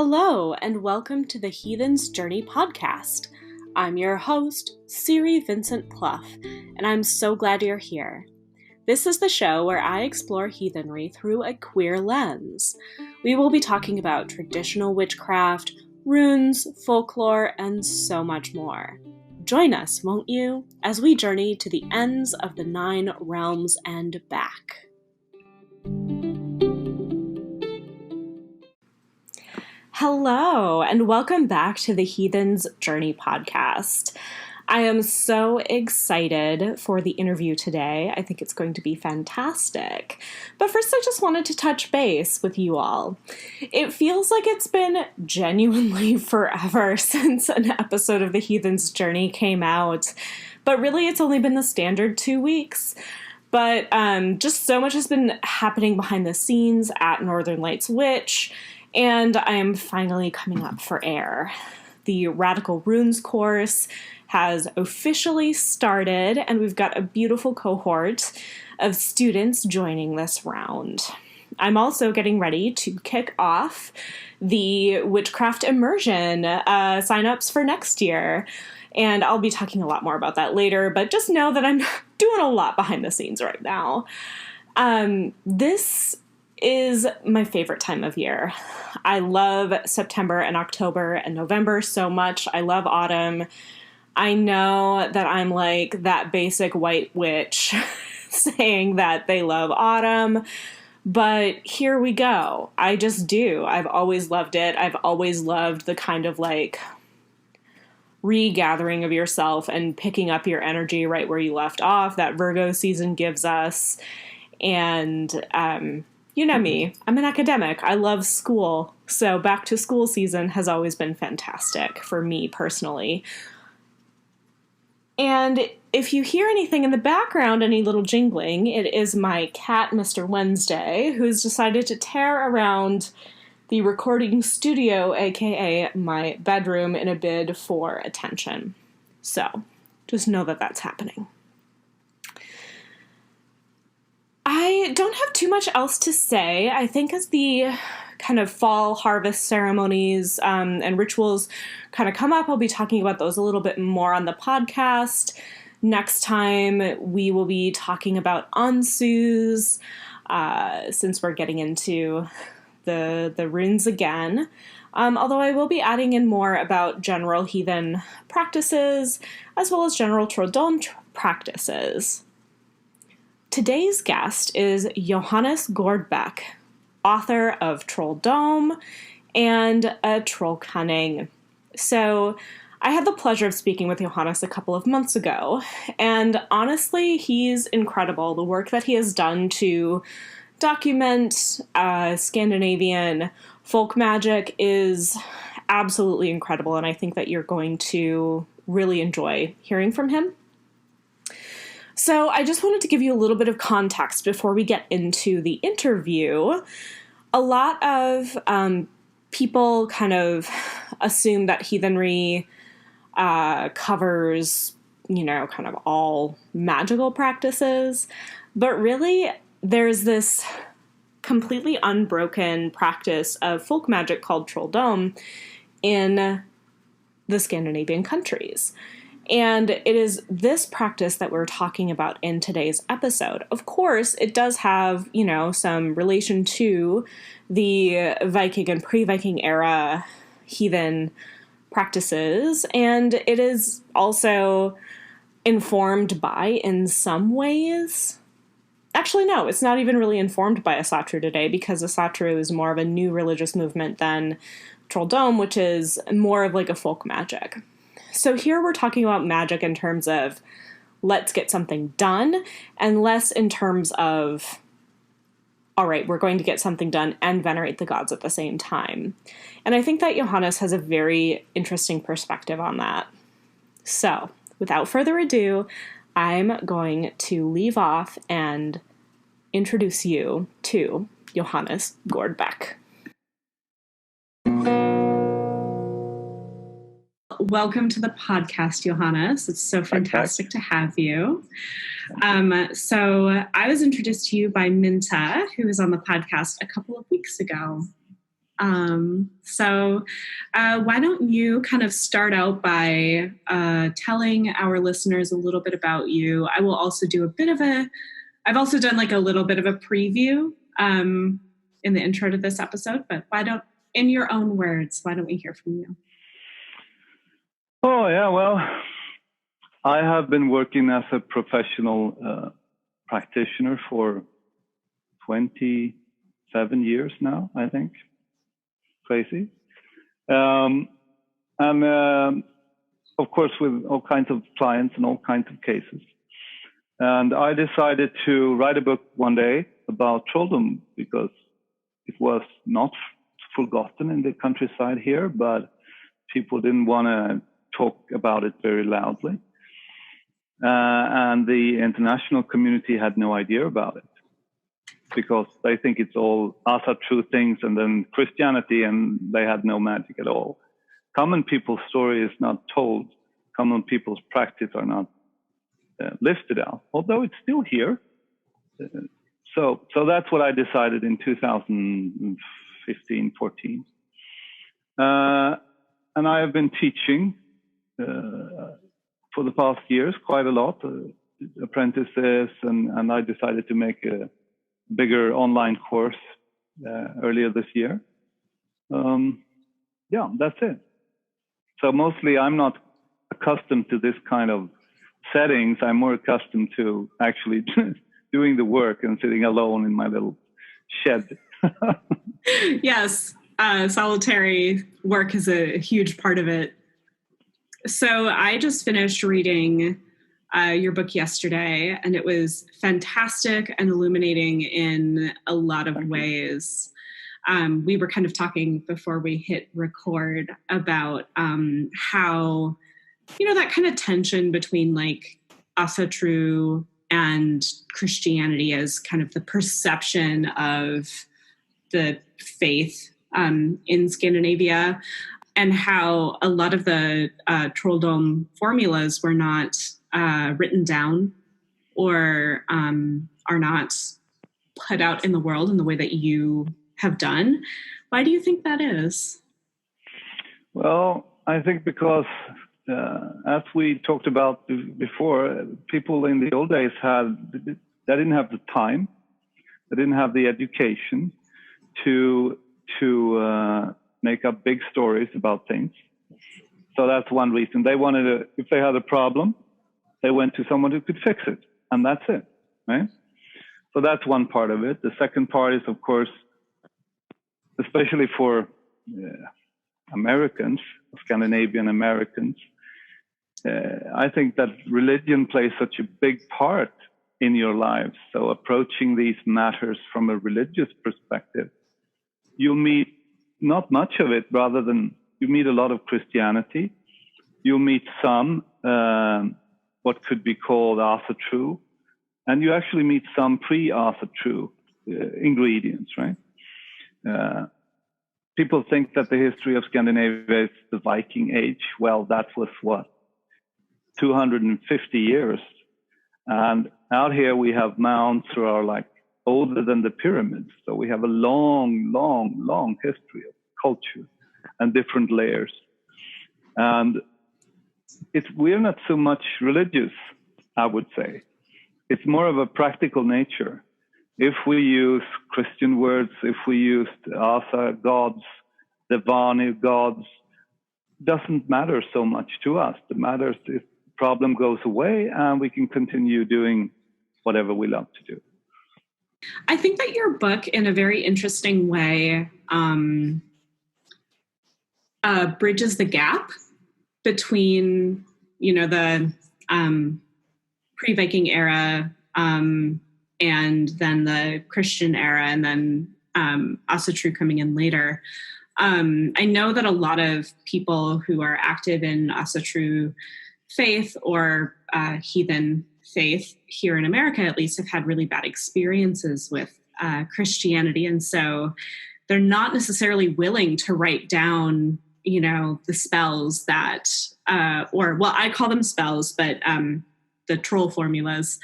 Hello, and welcome to the Heathen's Journey podcast. I'm your host, Siri Vincent Plough, and I'm so glad you're here. This is the show where I explore heathenry through a queer lens. We will be talking about traditional witchcraft, runes, folklore, and so much more. Join us, won't you, as we journey to the ends of the 9 realms and back. Hello, and welcome back to the Heathen's Journey podcast. I am so excited for the interview today. I think it's going to be fantastic. But first, I just wanted to touch base with you all. It feels like it's been genuinely forever since an episode of the Heathen's Journey came out. But really, it's only been the standard 2 weeks. But just so much has been happening behind the scenes at Northern Lights Witch, and I am finally coming up for air. The Radical Runes course has officially started, and we've got a beautiful cohort of students joining this round. I'm also getting ready to kick off the Witchcraft Immersion signups for next year, and I'll be talking a lot more about that later, but just know that I'm doing a lot behind the scenes right now. This is my favorite time of year. I love September and October and November so much. I love autumn. I know that I'm like that basic white witch saying that they love autumn, but here we go. I just do. I've always loved it. I've always loved the kind of like regathering of yourself and picking up your energy right where you left off that Virgo season gives us. And, you know me, I'm an academic. I love school. So back to school season has always been fantastic for me personally. And if you hear anything in the background, any little jingling, it is my cat, Mr. Wednesday, who's decided to tear around the recording studio, aka my bedroom, in a bid for attention. So just know that that's happening. I don't have too much else to say. I think as the kind of fall harvest ceremonies and rituals kind of come up, I'll be talking about those a little bit more on the podcast. Next time, we will be talking about Ansus, since we're getting into the runes again. Although I will be adding in more about general heathen practices, as well as general Trolldom practices. Today's guest is Johannes Gårdbäck, author of Trolldom and A Troll Cunning. So I had the pleasure of speaking with Johannes a couple of months ago, and honestly, he's incredible. The work that he has done to document Scandinavian folk magic is absolutely incredible, and I think that you're going to really enjoy hearing from him. So I just wanted to give you a little bit of context before we get into the interview. A lot of people kind of assume that heathenry covers, kind of all magical practices, but really there's this completely unbroken practice of folk magic called Trolldom in the Scandinavian countries. And it is this practice that we're talking about in today's episode. Of course, it does have, some relation to the Viking and pre-Viking era heathen practices. And it is also informed by, in some ways, actually, no, it's not even really informed by Asatru today, because Asatru is more of a new religious movement than Trolldom, which is more of like a folk magic. So here we're talking about magic in terms of let's get something done, and less in terms of, all right, we're going to get something done and venerate the gods at the same time. And I think that Johannes has a very interesting perspective on that. So without further ado, I'm going to leave off and introduce you to Johannes Gårdbäck. Welcome to the podcast, Johannes. It's so fantastic to have you. So I was introduced to you by Minta, who was on the podcast a couple of weeks ago. So why don't you kind of start out by telling our listeners a little bit about you? I will also do I've also done like a little bit of a preview in the intro to this episode, but in your own words, why don't we hear from you? Oh, yeah, well, I have been working as a professional practitioner for 27 years now, I think. Crazy. And of course, with all kinds of clients and all kinds of cases. And I decided to write a book one day about trolldom because it was not forgotten in the countryside here, but people didn't want to talk about it very loudly. And the international community had no idea about it because they think it's all Asa true things and then Christianity, and they had no magic at all. Common people's story is not told. Common people's practice are not lifted out, although it's still here. So that's what I decided in 2015, 14. And I have been teaching for the past years quite a lot, apprentices, and I decided to make a bigger online course earlier this year. Yeah, that's it. So mostly I'm not accustomed to this kind of settings. I'm more accustomed to actually doing the work and sitting alone in my little shed. Yes, solitary work is a huge part of it. So I just finished reading your book yesterday, and it was fantastic and illuminating in a lot of ways. We were kind of talking before we hit record about how, that kind of tension between like Asatru and Christianity as kind of the perception of the faith in Scandinavia, and how a lot of the trolldom formulas were not written down or are not put out in the world in the way that you have done. Why do you think that is? Well, I think because as we talked about before, people in the old days they didn't have the time, they didn't have the education to make up big stories about things. So that's one reason. They wanted if they had a problem, they went to someone who could fix it, and that's it, right? So that's one part of it. The second part is, of course, especially for Americans, Scandinavian Americans, I think that religion plays such a big part in your lives. So approaching these matters from a religious perspective, you'll meet not much of it, rather than you meet a lot of Christianity. You'll meet some what could be called Asatru, and you actually meet some pre-Asatru ingredients, right? People think that the history of Scandinavia is the Viking Age. Well, that was what, 250 years. And out here we have mounds who are like older than the pyramids. So we have a long, long, long history of culture and different layers. And we're not so much religious, I would say. It's more of a practical nature. If we use Christian words, if we use Asa gods, the Vanu gods, doesn't matter so much to us. It matters if the problem goes away and we can continue doing whatever we love to do. I think that your book, in a very interesting way, bridges the gap between, the pre-Viking era and then the Christian era, and then Asatru coming in later. I know that a lot of people who are active in Asatru faith or heathen faith here in America, at least, have had really bad experiences with Christianity. And so they're not necessarily willing to write down, the spells that, I call them spells, but the troll formulas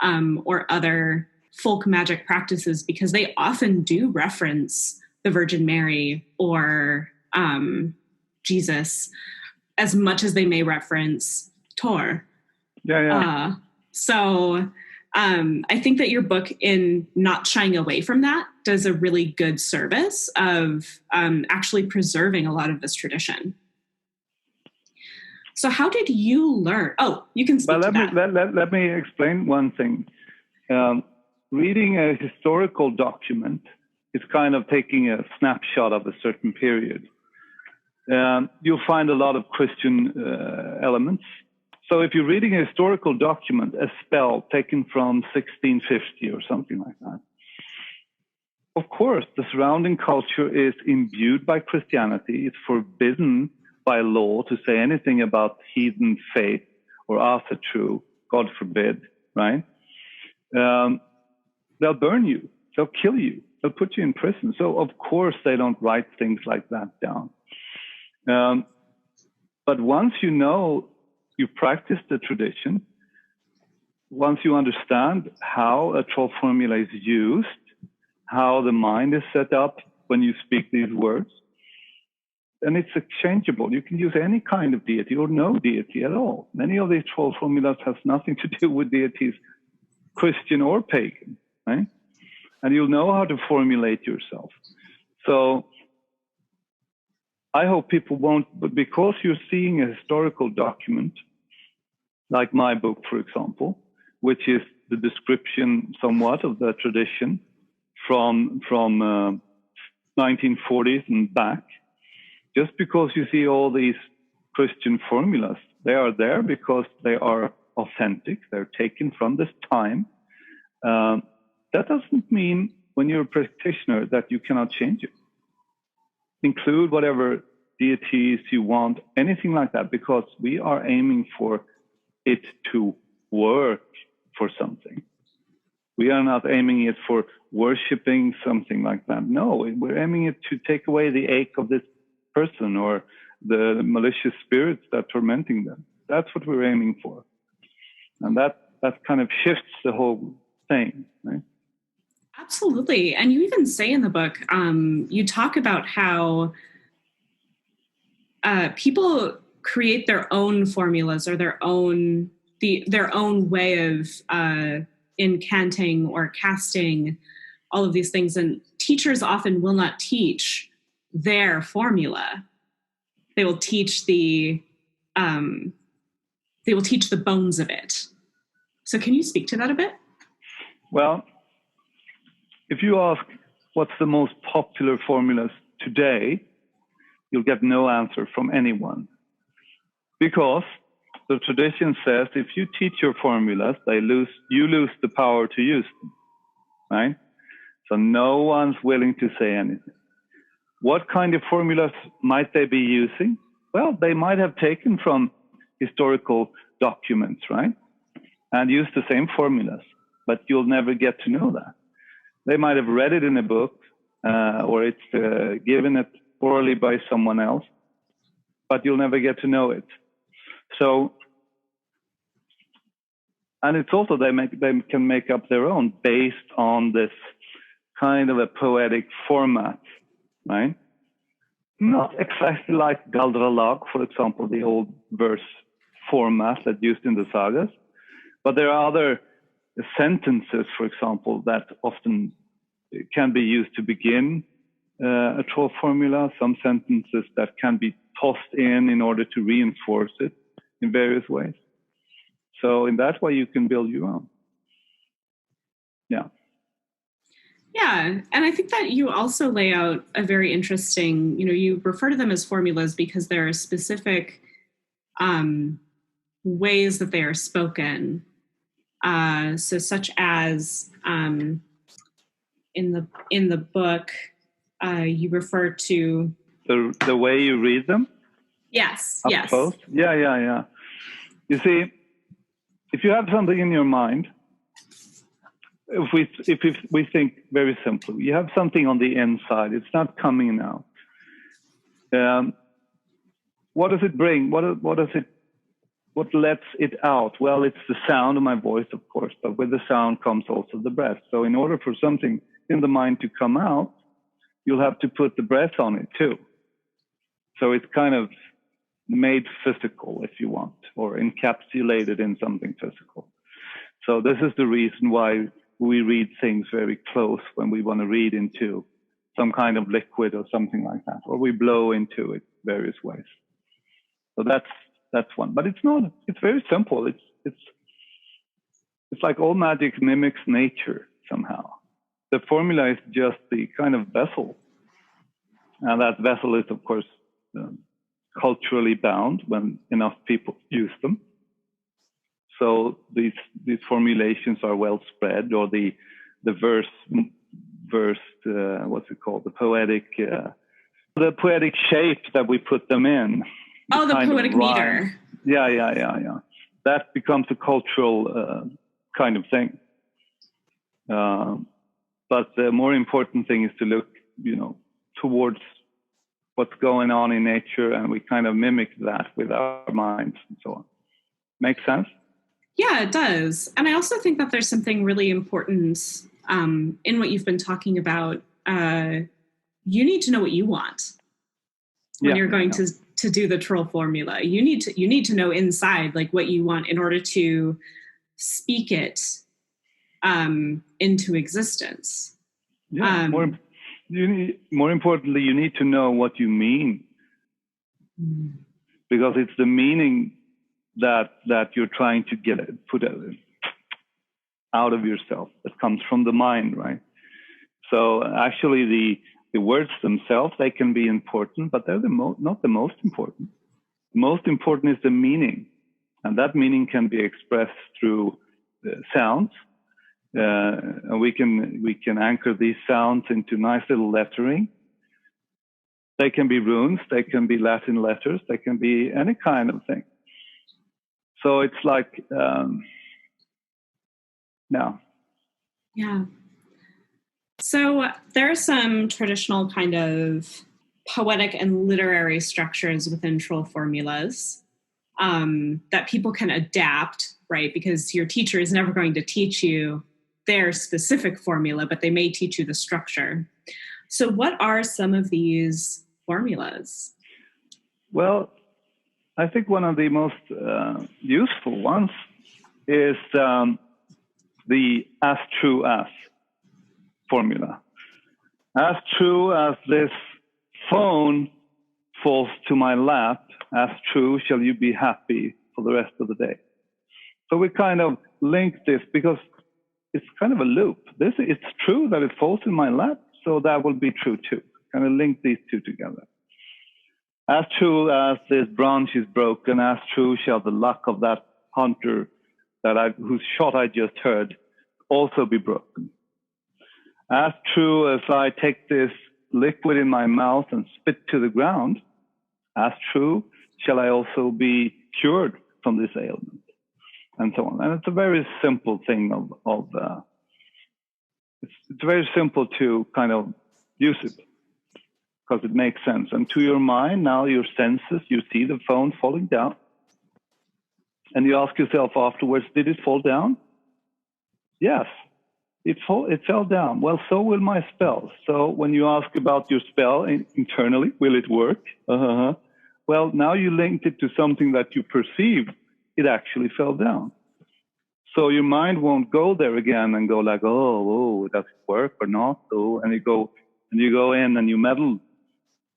or other folk magic practices, because they often do reference the Virgin Mary or Jesus, as much as they may reference Tor. So I think that your book, in not shying away from that, does a really good service of actually preserving a lot of this tradition. So how did you learn? Oh, you can speak to that. Let me explain one thing. Reading a historical document is kind of taking a snapshot of a certain period. You'll find a lot of Christian elements. So if you're reading a historical document, a spell taken from 1650 or something like that, of course, the surrounding culture is imbued by Christianity. It's forbidden by law to say anything about heathen faith or Asatru, God forbid, right? They'll burn you. They'll kill you. They'll put you in prison. So, of course, they don't write things like that down. But once you know, you practice the tradition, once you understand how a troll formula is used, how the mind is set up when you speak these words, and it's exchangeable. You can use any kind of deity or no deity at all. Many of these troll formulas has nothing to do with deities, Christian or pagan, right? And you'll know how to formulate yourself. So I hope people won't, but because you're seeing a historical document, like my book, for example, which is the description somewhat of the tradition from 1940s and back, just because you see all these Christian formulas, they are there because they are authentic. They're taken from this time. That doesn't mean when you're a practitioner that you cannot change it. Include whatever deities you want, anything like that, because we are aiming for it to work for something. We are not aiming it for worshiping something like that. No, we're aiming it to take away the ache of this person or the malicious spirits that are tormenting them. That's what we're aiming for. And that kind of shifts the whole thing, right? Absolutely. And you even say in the book, you talk about how people create their own formulas or their own way of incanting or casting all of these things. And teachers often will not teach their formula. They will teach the bones of it. So can you speak to that a bit? Well, if you ask what's the most popular formulas today, you'll get no answer from anyone. Because the tradition says if you teach your formulas, you lose the power to use them, right? So no one's willing to say anything. What kind of formulas might they be using? Well, they might have taken from historical documents, right? And used the same formulas, but you'll never get to know that. They might have read it in a book, or it's given it orally by someone else, but you'll never get to know it. So, and it's also they can make up their own based on this kind of a poetic format, right? Not exactly like Galdralag, for example, the old verse format that's used in the sagas, but there are other sentences, for example, that often can be used to begin a troll formula, some sentences that can be tossed in order to reinforce it in various ways. So in that way, you can build your own. Yeah. Yeah, and I think that you also lay out a very interesting, you refer to them as formulas because there are specific ways that they are spoken. So such as in the book, you refer to the way you read them. Yes. Up close? Yeah. You see, if you have something in your mind, if we think very simply, you have something on the inside. It's not coming out. What does it bring? What lets it out? Well, it's the sound of my voice, of course, but with the sound comes also the breath. So in order for something in the mind to come out, you'll have to put the breath on it too. So it's kind of made physical, if you want, or encapsulated in something physical. So this is the reason why we read things very close when we want to read into some kind of liquid or something like that, or we blow into it various ways. So that's one. But it's not. It's very simple. It's like all magic mimics nature somehow. The formula is just the kind of vessel, and that vessel is, of course, culturally bound when enough people use them. So these formulations are well spread, or the verse what's it called? The poetic shape that we put them in. Oh, the poetic meter. Yeah. That becomes a cultural kind of thing. But the more important thing is to look, towards what's going on in nature, and we kind of mimic that with our minds and so on. Make sense? Yeah, it does. And I also think that there's something really important in what you've been talking about. You need to know what you want when you're going to do the troll formula. You need to know inside like what you want in order to speak it into existence. Yeah. More importantly, you need to know what you mean, because it's the meaning that you're trying to put out of yourself, that comes from the mind, right? So actually the words themselves, they can be important, but they're not the most important. The most important is the meaning, and that meaning can be expressed through sounds. And we can anchor these sounds into nice little lettering. They can be runes, they can be Latin letters, they can be any kind of thing. So it's like, Yeah. So there are some traditional kind of poetic and literary structures within troll formulas that people can adapt, right? Because your teacher is never going to teach you their specific formula, but they may teach you the structure. So what are some of these formulas? Well, I think one of the most useful ones is the as true as formula. As true as this phone falls to my lap, as true shall you be happy for the rest of the day. So we kind of link this because it's kind of a loop. It's true that it falls in my lap, so that will be true too. Kind of link these two together. As true as this branch is broken, as true shall the luck of that hunter whose shot I just heard also be broken. As true as I take this liquid in my mouth and spit to the ground, as true shall I also be cured from this ailment, and so on. And it's a very simple thing it's very simple to kind of use it, because it makes sense. And to your mind, now your senses, you see the phone falling down, and you ask yourself afterwards, did it fall down? Yes, it fell down. Well, so will my spell. So when you ask about your spell internally, will it work? Well, now you linked it to something that you perceived, it actually fell down. So your mind won't go there again and go like, oh, does it work or not? Oh, and you go in and you meddle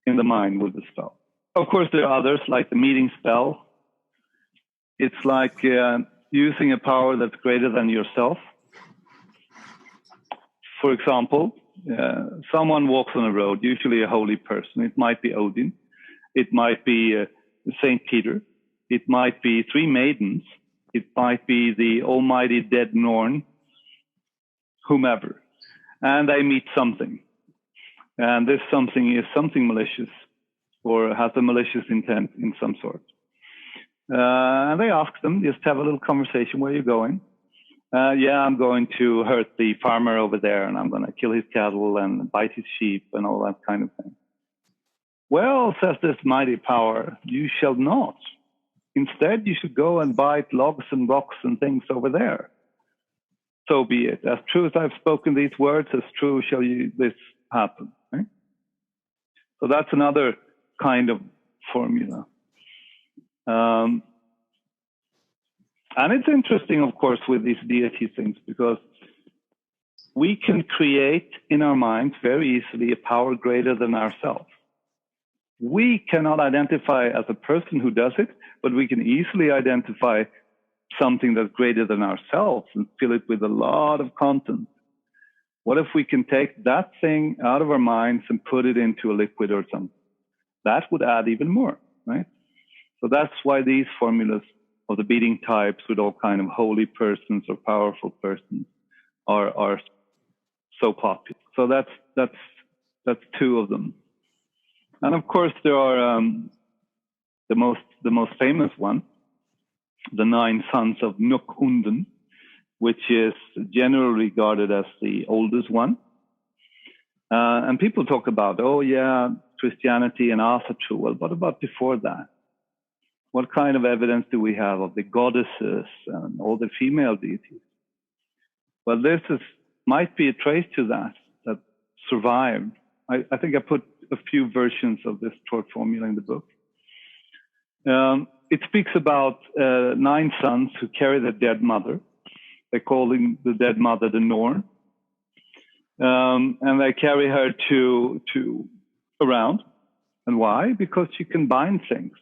in the mind with the spell. Of course, there are others, like the meeting spell. It's like using a power that's greater than yourself. For example, someone walks on a road, usually a holy person. It might be Odin. It might be Saint Peter. It might be three maidens. It might be the almighty dead Norn, whomever. And they meet something. And this something is something malicious, or has a malicious intent in some sort. And they ask them, just have a little conversation, where are you going? I'm going to hurt the farmer over there, and I'm going to kill his cattle and bite his sheep and all that kind of thing. Well, says this mighty power, you shall not. Instead, you should go and bite logs and rocks and things over there. So be it. As true as I've spoken these words, as true shall this happen. Right? So that's another kind of formula. And it's interesting, of course, with these deity things, because we can create in our minds very easily a power greater than ourselves. We cannot identify as a person who does it, but we can easily identify something that's greater than ourselves and fill it with a lot of content. What if we can take that thing out of our minds and put it into a liquid or something? That would add even more, right? So that's why these formulas of the beating types with all kind of holy persons or powerful persons are so popular. So that's two of them. And of course there are the most famous one, the 9 sons of Nokunden, which is generally regarded as the oldest one. And people talk about, oh yeah, Christianity and Asatru. Well, what about before that? What kind of evidence do we have of the goddesses and all the female deities? Well, this might be a trace to that survived. I think I put a few versions of this short formula in the book. It speaks about 9 sons who carry the dead mother. They call the dead mother the Norn. And they carry her to around. And why? Because she can bind things.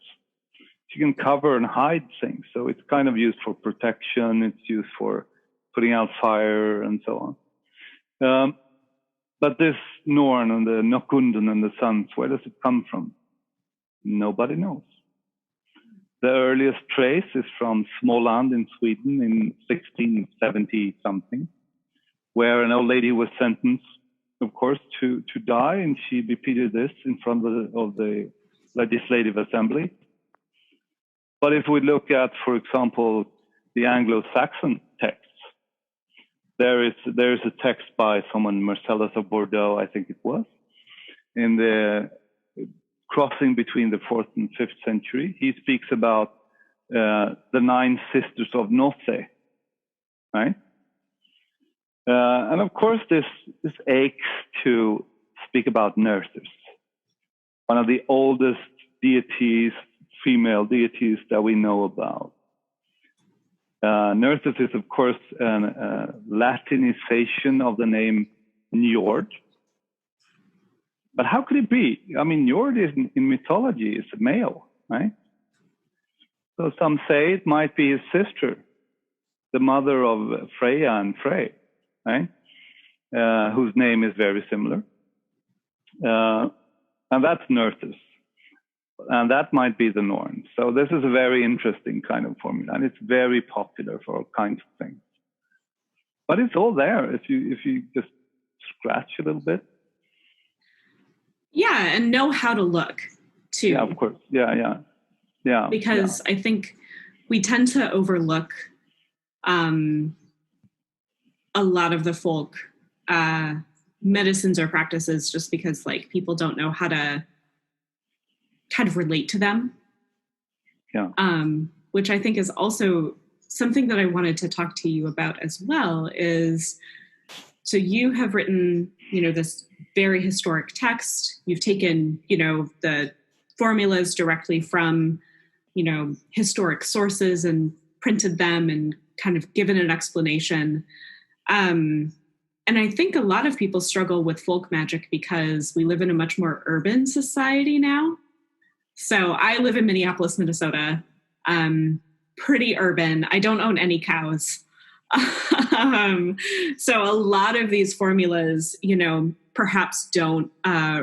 She can cover and hide things. So it's kind of used for protection. It's used for putting out fire and so on. But this Norn and the Nokunden and the sons, where does it come from? Nobody knows. The earliest trace is from Småland in Sweden in 1670 something, where an old lady was sentenced, of course, to die, and she repeated this in front of the Legislative Assembly. But if we look at, for example, the Anglo-Saxon texts, there is a text by someone, Marcellus of Bordeaux, I think it was, in the crossing between the 4th and 5th century. He speaks about the 9 sisters of Norway, right? And of course, this aches to speak about nurses, one of the oldest deities, female deities that we know about. Nurses is, of course, a Latinization of the name Njord. But how could it be? I mean, Njord is in mythology is a male, right? So some say it might be his sister, the mother of Freya and Frey, right? Whose name is very similar. And that's nurses. And that might be the norm. So this is a very interesting kind of formula, and it's very popular for all kinds of things. But it's all there if you just scratch a little bit. Yeah, and know how to look too. Yeah, of course. Yeah. Because I think we tend to overlook a lot of the folk medicines or practices just because like people don't know how to kind of relate to them. Yeah. Which I think is also something that I wanted to talk to you about as well is, so you have written, this very historic text. You've taken, the formulas directly from, historic sources and printed them and kind of given an explanation. And I think a lot of people struggle with folk magic because we live in a much more urban society now. So I live in Minneapolis, Minnesota, pretty urban. I don't own any cows. So a lot of these formulas, perhaps don't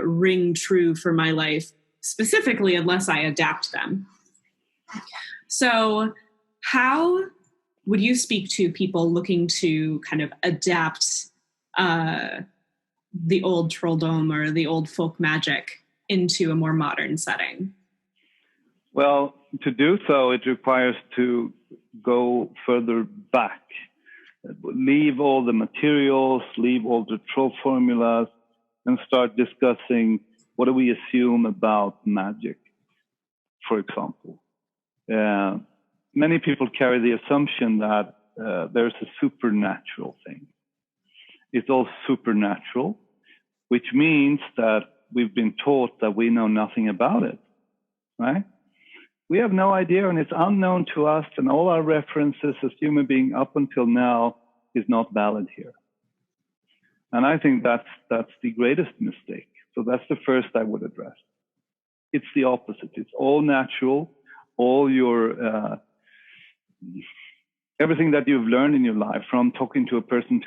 ring true for my life specifically unless I adapt them. So how would you speak to people looking to kind of adapt the old trolldom or the old folk magic into a more modern setting? Well, to do so, it requires to go further back. Leave all the materials, leave all the troll formulas, and start discussing what do we assume about magic, for example. Many people carry the assumption that there's a supernatural thing. It's all supernatural, which means that we've been taught that we know nothing about it, right? We have no idea, and it's unknown to us, and all our references as human beings up until now is not valid here. And I think that's the greatest mistake. So that's the first I would address. It's the opposite. It's all natural. All your everything that you've learned in your life, from talking to a person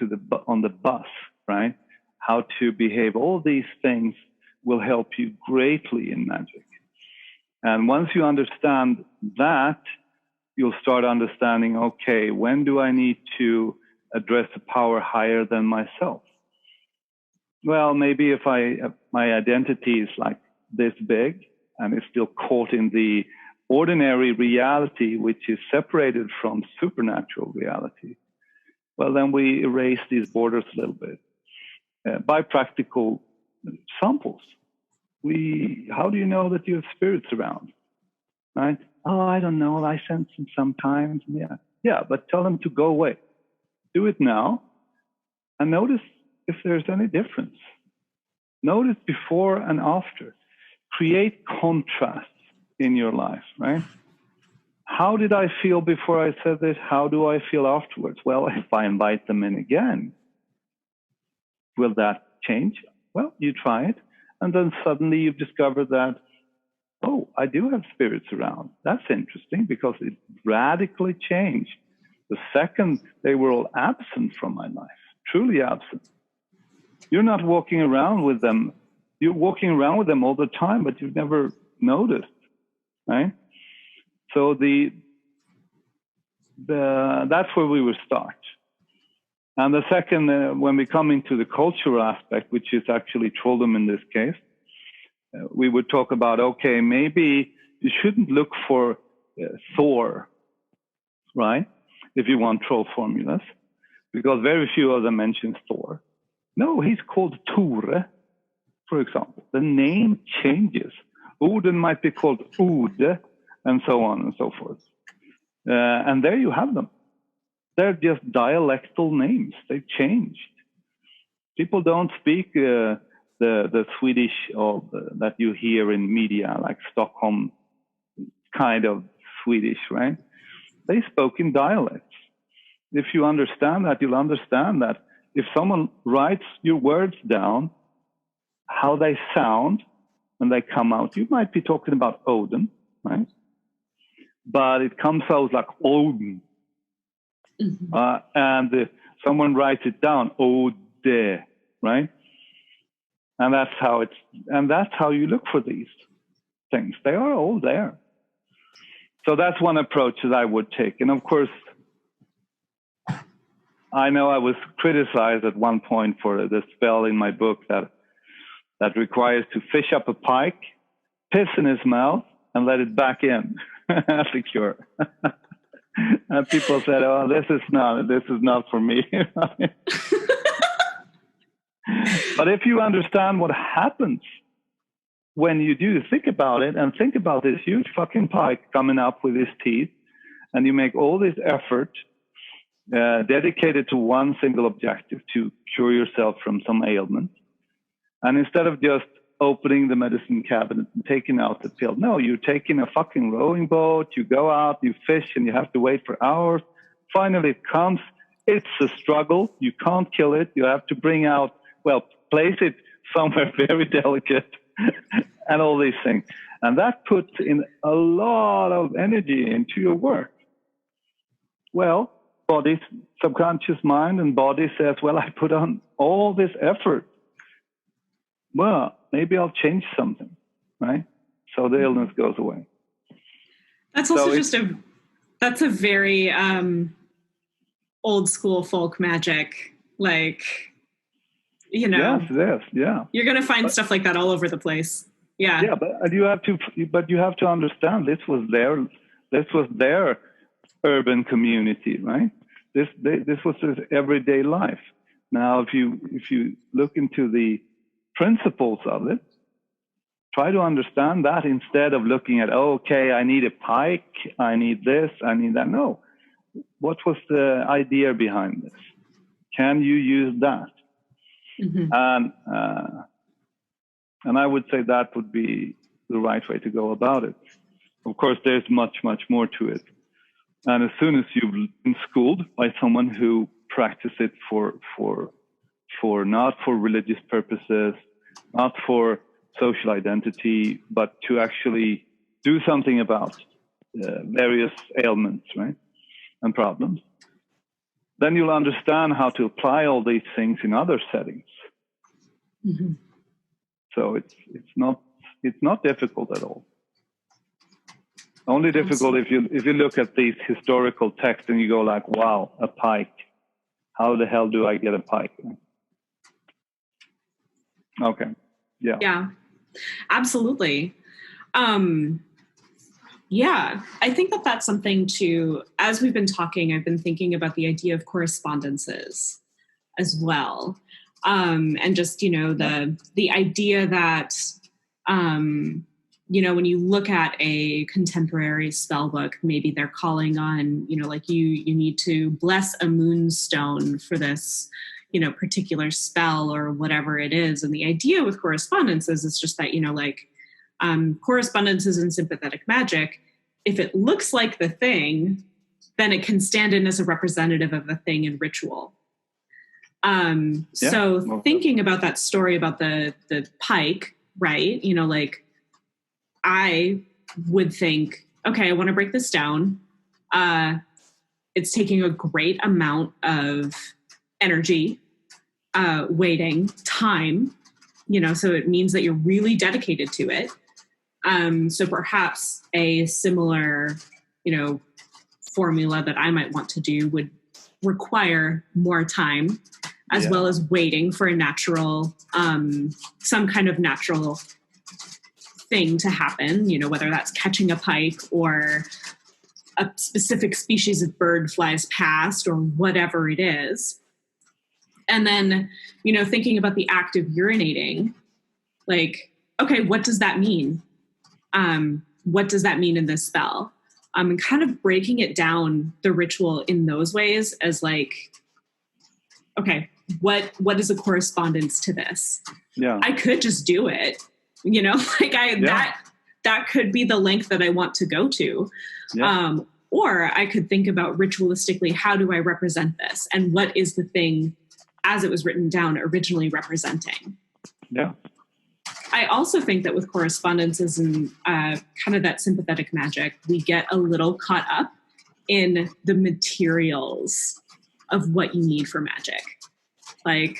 on the bus, right? How to behave. All these things will help you greatly in magic. And once you understand that, you'll start understanding, okay, when do I need to address a power higher than myself? Well, maybe if my identity is like this big and is still caught in the ordinary reality, which is separated from supernatural reality, well, then we erase these borders a little bit by practical samples. How do you know that you have spirits around, right? Oh, I don't know. I sense them sometimes. Yeah, but tell them to go away. Do it now and notice if there's any difference. Notice before and after. Create contrasts in your life, right? How did I feel before I said this? How do I feel afterwards? Well, if I invite them in again, will that change? Well, you try it. And then suddenly you've discovered that, oh, I do have spirits around. That's interesting because it radically changed the second they were all absent from my life, truly absent. You're not walking around with them. You're walking around with them all the time, but you've never noticed, right? So that's where we will start. And the second, when we come into the cultural aspect, which is actually trolldom in this case, we would talk about, okay, maybe you shouldn't look for Thor, right? If you want troll formulas, because very few of them mention Thor. No, he's called Tore, for example. The name changes. Odin might be called Ode, and so on and so forth. And there you have them. They're just dialectal names. They've changed. People don't speak the Swedish that you hear in media, like Stockholm kind of Swedish, right? They spoke in dialects. If you understand that, you'll understand that if someone writes your words down, how they sound when they come out, you might be talking about Odin, right? But it comes out like Odin. Mm-hmm. And someone writes it down, Ode, right? And that's how you look for these things. They are all there. So that's one approach that I would take. And of course, I know I was criticized at one point for the spell in my book that requires to fish up a pike, piss in his mouth, and let it back in as a cure. And people said, "Oh, this is not for me." But if you understand what happens when you do think about it, and think about this huge fucking pike coming up with his teeth, and you make all this effort dedicated to one single objective, to cure yourself from some ailment, and instead of just opening the medicine cabinet and taking out the pill, no, you're taking a fucking rowing boat, you go out, you fish, and you have to wait for hours. Finally it comes. It's a struggle. You can't kill it. You have to bring out, place it somewhere very delicate and all these things. And that puts in a lot of energy into your work. Well, body, subconscious mind and body says, well, I put on all this effort. Well, maybe I'll change something, right? So the illness goes away. That's also that's a very old school folk magic, like, you know. Yes, it is, yeah. You're going to find stuff like that all over the place. Yeah. Yeah, but you have to understand this was their urban community, right? This was his everyday life. Now, if you look into the principles of it, try to understand that instead of looking at, okay, I need a pike, I need this, I need that. No. What was the idea behind this? Can you use that? Mm-hmm. And And I would say that would be the right way to go about it. Of course, there's much, much more to it. And as soon as you've been schooled by someone who practices it for not for religious purposes, not for social identity, but to actually do something about various ailments, right, and problems, then you'll understand how to apply all these things in other settings. Mm-hmm. So it's not difficult at all. Only difficult if you look at these historical texts and you go like, wow, a pike. How the hell do I get a pike? Okay. Yeah. Yeah, absolutely. Yeah, I think that that's something to, as we've been talking, I've been thinking about the idea of correspondences as well. And just, the idea that, when you look at a contemporary spell book, maybe they're calling on, like you need to bless a moonstone for this, particular spell or whatever it is. And the idea with correspondences is just that, correspondences in sympathetic magic, if it looks like the thing, then it can stand in as a representative of the thing in ritual. So thinking about that story about the pike, right? I would think, okay, I want to break this down. It's taking a great amount of energy, waiting, time, so it means that you're really dedicated to it. So perhaps a similar, formula that I might want to do would require more time, as well as waiting for a natural, some kind of natural thing to happen, whether that's catching a pike or a specific species of bird flies past or whatever it is. And then, thinking about the act of urinating, like, okay, what does that mean? What does that mean in this spell? And kind of breaking it down, the ritual in those ways as like, okay, what is a correspondence to this? Yeah. I could just do it, that could be the length that I want to go to. Yeah. Or I could think about ritualistically, how do I represent this? And what is the thing as it was written down originally representing? Yeah. I also think that with correspondences and kind of that sympathetic magic, we get a little caught up in the materials of what you need for magic. I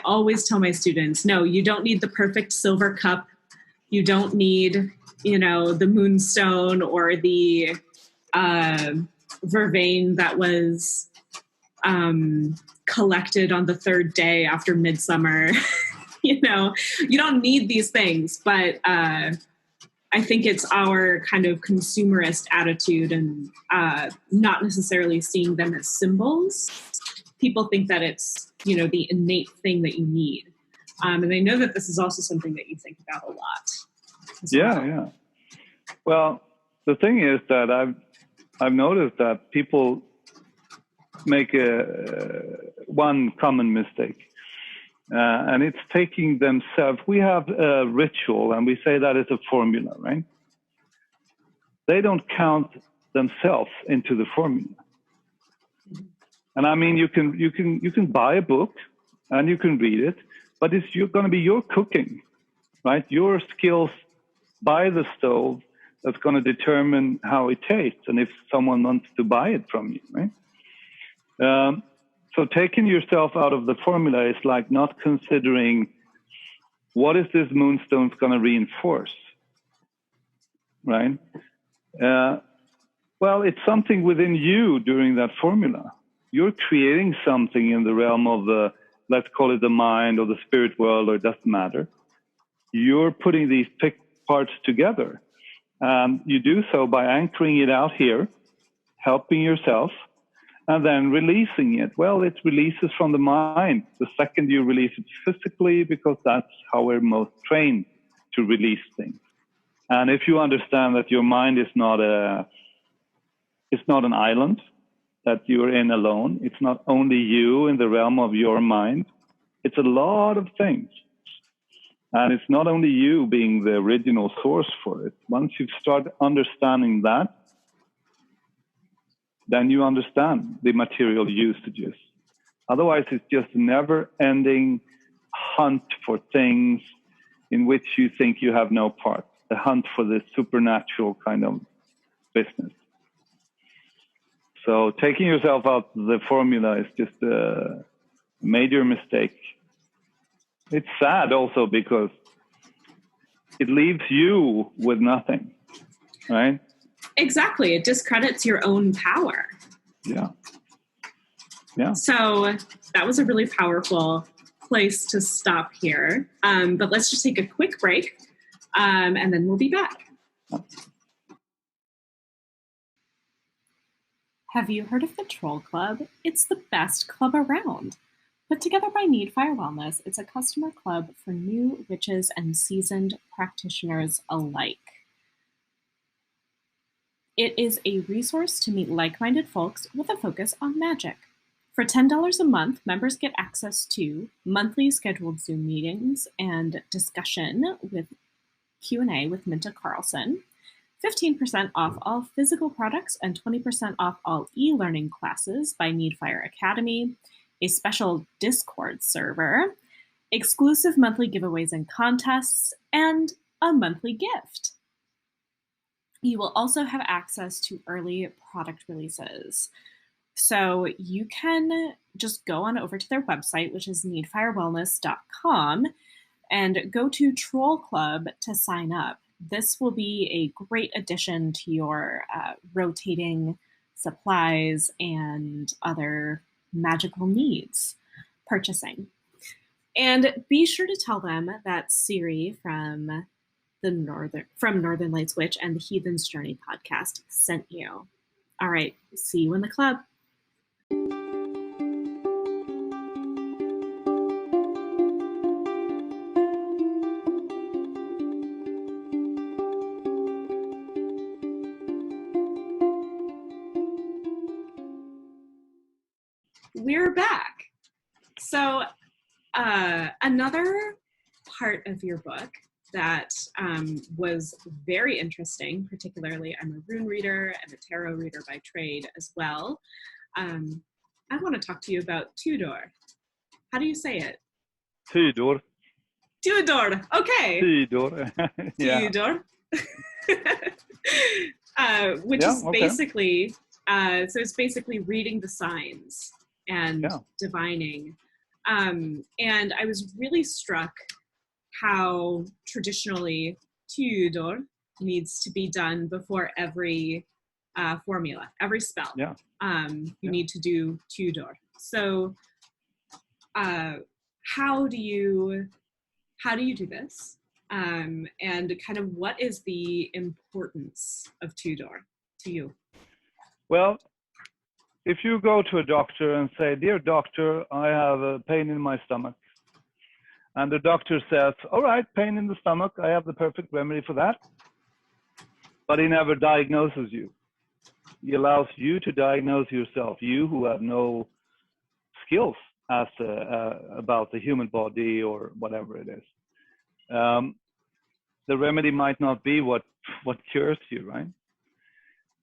always tell my students, no, you don't need the perfect silver cup. You don't need, the moonstone or the vervain that was collected on the third day after midsummer. You don't need these things, but I think it's our kind of consumerist attitude and not necessarily seeing them as symbols. People think that it's, the innate thing that you need. And I know that this is also something that you think about a lot. Yeah. Well, the thing is that I've noticed that people make one common mistake. And it's taking themselves. We have a ritual, and we say that is a formula, right? They don't count themselves into the formula. And I mean, you can buy a book and you can read it, but it's going to be your cooking, right? Your skills by the stove that's going to determine how it tastes, and if someone wants to buy it from you, right? So taking yourself out of the formula is like not considering what is this moonstone going to reinforce, right? Well, it's something within you during that formula. You're creating something in the realm of the, let's call it the mind or the spirit world, or it doesn't matter. You're putting these parts together. You do so by anchoring it out here, helping yourself, and then releasing it. Well, it releases from the mind the second you release it physically, because that's how we're most trained to release things. And if you understand that your mind is not an island that you're in alone, it's not only you in the realm of your mind, it's a lot of things. And it's not only you being the original source for it. Once you start understanding that, then you understand the material usages. Otherwise, it's just a never-ending hunt for things in which you think you have no part. The hunt for this supernatural kind of business. So taking yourself out of the formula is just a major mistake. It's sad also because it leaves you with nothing, right? Exactly. It discredits your own power. Yeah. Yeah. So that was a really powerful place to stop here. But let's just take a quick break, and then we'll be back. Have you heard of the Troll Club? It's the best club around. Put together by Needfire Wellness, it's a customer club for new witches and seasoned practitioners alike. It is a resource to meet like-minded folks with a focus on magic. For $10 a month, members get access to monthly scheduled Zoom meetings and discussion with Q&A with Minta Carlson, 15% off all physical products and 20% off all e-learning classes by Needfire Academy, a special Discord server, exclusive monthly giveaways and contests, and a monthly gift. You will also have access to early product releases. So you can just go on over to their website, which is needfirewellness.com, and go to Troll Club to sign up. This will be a great addition to your rotating supplies and other magical needs purchasing. And be sure to tell them that Siri from Northern Lights Witch and the Heathen's Journey podcast sent you. All right, see you in the club. We're back. So another part of your book that was very interesting, particularly I'm a rune reader and a tarot reader by trade as well. I want to talk to you about Tydor. How do you say it? Tydor. Tydor. Okay. Tydor. Yeah. Tydor. Which is okay. basically, so it's basically reading the signs and divining. And I was really struck how traditionally Tydor needs to be done before every formula, every spell. Yeah. You need to do Tydor. So how do you do this? And kind of what is the importance of Tydor to you? Well, if you go to a doctor and say, "Dear doctor, I have a pain in my stomach," and the doctor says, "All right, pain in the stomach, I have the perfect remedy for that," but he never diagnoses you. He allows you to diagnose yourself, you who have no skills as about the human body or whatever it is. The remedy might not be what cures you, right?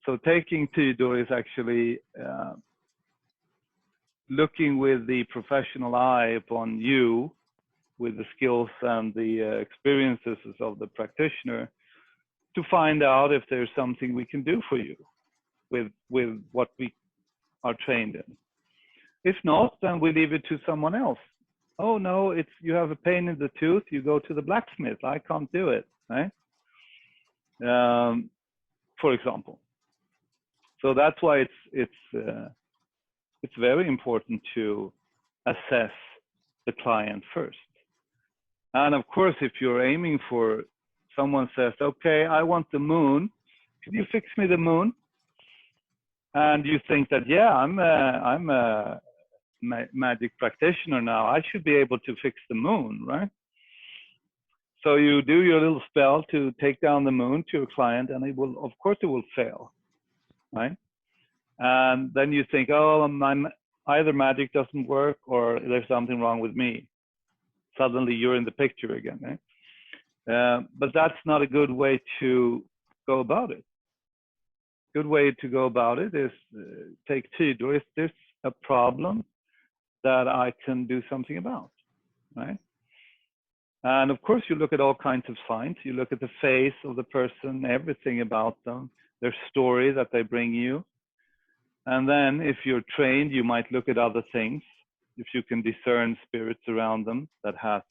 So taking Tydor is actually looking with the professional eye upon you, with the skills and the experiences of the practitioner, to find out if there's something we can do for you with what we are trained in. If not, then we leave it to someone else. Oh no, you have a pain in the tooth, you go to the blacksmith. I can't do it, right? For example. So that's why it's very important to assess the client first. And of course, if you're aiming for, someone says, "Okay, I want the moon. Can you fix me the moon?" And you think that, yeah, I'm a magic practitioner now. I should be able to fix the moon, right? So you do your little spell to take down the moon to your client, and it will fail, right? And then you think, oh, either magic doesn't work or there's something wrong with me. Suddenly you're in the picture again, right? But that's not a good way to go about it. Good way to go about it is take Tydor. Is this a problem that I can do something about, right? And of course, you look at all kinds of signs. You look at the face of the person, everything about them, their story that they bring you. And then if you're trained, you might look at other things. If you can discern spirits around them that has,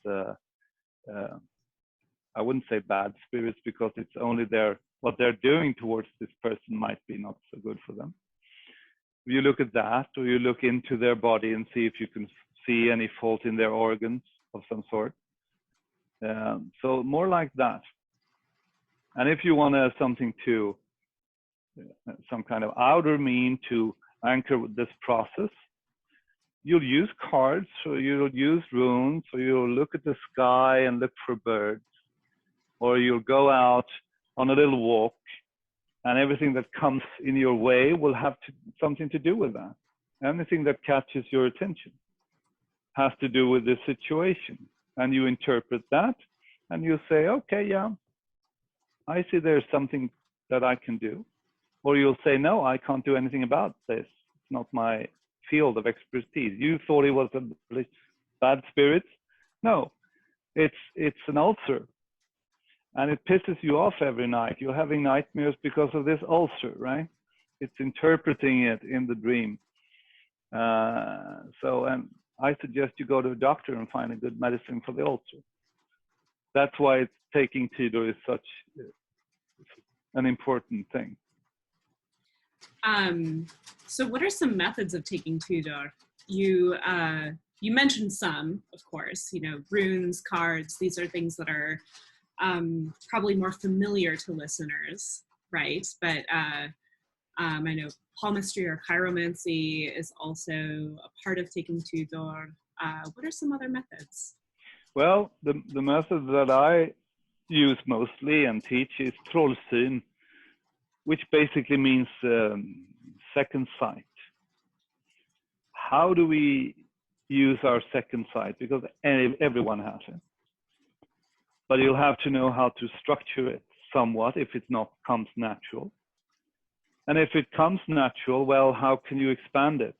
I wouldn't say bad spirits, because it's only what they're doing towards this person might be not so good for them. You look at that, or you look into their body and see if you can see any fault in their organs of some sort. So more like that. And if you want something to, some kind of outer mean to anchor this process, you'll use cards, or you'll use runes, or you'll look at the sky and look for birds, or you'll go out on a little walk, and everything that comes in your way will have something to do with that. Anything that catches your attention has to do with this situation. And you interpret that, and you say, okay, yeah, I see there's something that I can do. Or you'll say, no, I can't do anything about this. It's not my field of expertise. You thought it was a bad spirit. No, it's an ulcer. And it pisses you off every night. You're having nightmares because of this ulcer, right? It's interpreting it in the dream. And I suggest you go to a doctor and find a good medicine for the ulcer. That's why taking Tydor is such an important thing. So what are some methods of taking Tydor? You mentioned some, of course, runes, cards. These are things that are probably more familiar to listeners, right? But I know palmistry or chiromancy is also a part of taking Tydor. What are some other methods? Well, the method that I use mostly and teach is trollsyn, which basically means second sight. How do we use our second sight? Because everyone has it. But you'll have to know how to structure it somewhat if it not comes natural. And if it comes natural, well, how can you expand it?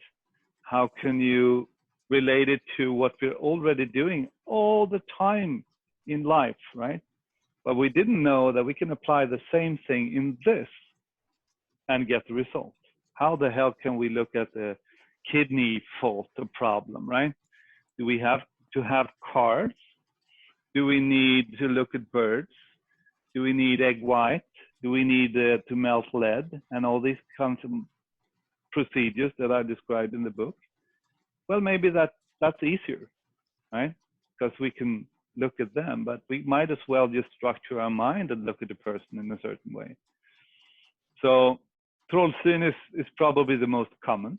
How can you relate it to what we're already doing all the time in life, right? But we didn't know that we can apply the same thing in this and get the result. How the hell can we look at the kidney fault or problem, right? Do we have to have cards? Do we need to look at birds? Do we need egg white? Do we need to melt lead? And all these kinds of procedures that I described in the book. Well, maybe that's easier, right? Because we can look at them, but we might as well just structure our mind and look at the person in a certain way. So trollsyn is probably the most common.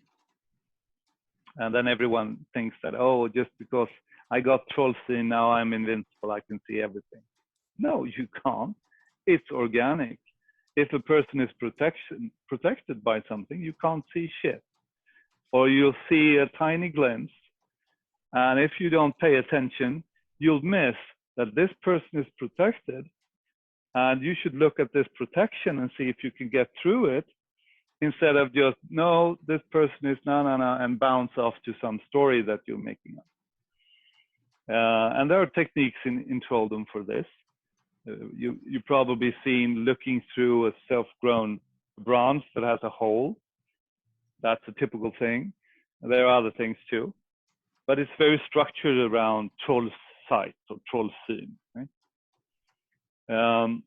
And then everyone thinks that, oh, just because I got trollsyn, now I'm invincible, I can see everything. No, you can't. It's organic. If a person is protected by something, you can't see shit. Or you'll see a tiny glimpse. And if you don't pay attention, you'll miss that this person is protected. And you should look at this protection and see if you can get through it, instead of just, no, this person is no, and bounce off to some story that you're making up. And there are techniques in trolldom for this. You probably seen looking through a self-grown bronze that has a hole. That's a typical thing. There are other things too, but it's very structured around troll sight or trollsyn. Right?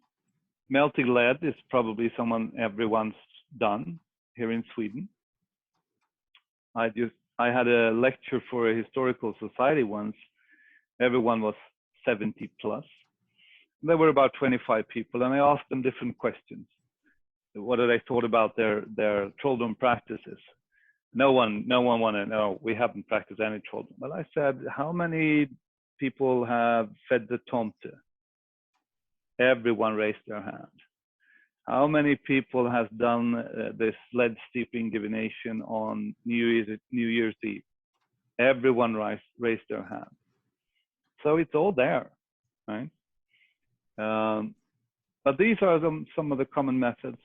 Melting lead is probably everyone's done here in Sweden. I had a lecture for a historical society once. Everyone was 70 plus. There were about 25 people, and I asked them different questions. What they thought about their trolldom practices. No one wanted to know. We haven't practiced any trolldom. But I said, how many people have fed the tomte? Everyone raised their hand. How many people has done this lead steeping divination on New Year's Eve? Everyone raised their hand. So it's all there, right? But these are some of the common methods.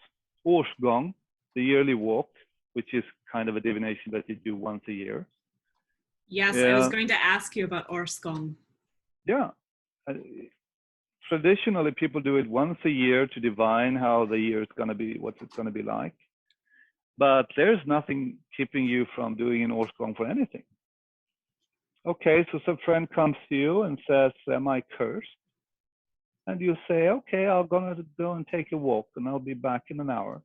Årsgång, the yearly walk, which is kind of a divination that you do once a year. Yes, I was going to ask you about årsgång. Yeah. Traditionally, people do it once a year to divine how the year is going to be, what it's going to be like. But there's nothing keeping you from doing an årsgång for anything. Okay, so some friend comes to you and says, am I cursed? And you say, okay, I'm going to go and take a walk and I'll be back in an hour.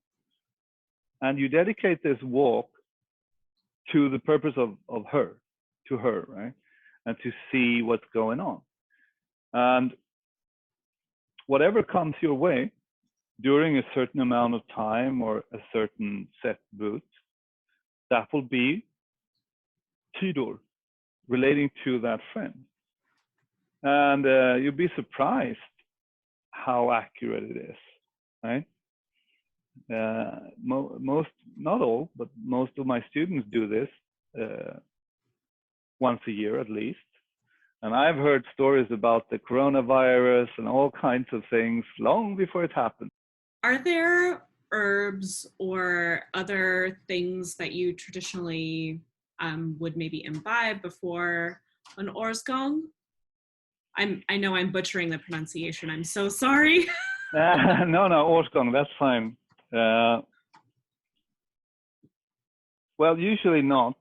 And you dedicate this walk to the purpose of her, to her, right? And to see what's going on. And whatever comes your way during a certain amount of time or a certain set boot, that will be Tydor, relating to that friend. And you'll be surprised how accurate it is, right? Most, not all, but most of my students do this once a year at least. And I've heard stories about the coronavirus and all kinds of things long before it happened. Are there herbs or other things that you traditionally would maybe imbibe before an årsgång? I know I'm butchering the pronunciation. I'm so sorry. No, årsgång, that's fine. Well, usually not.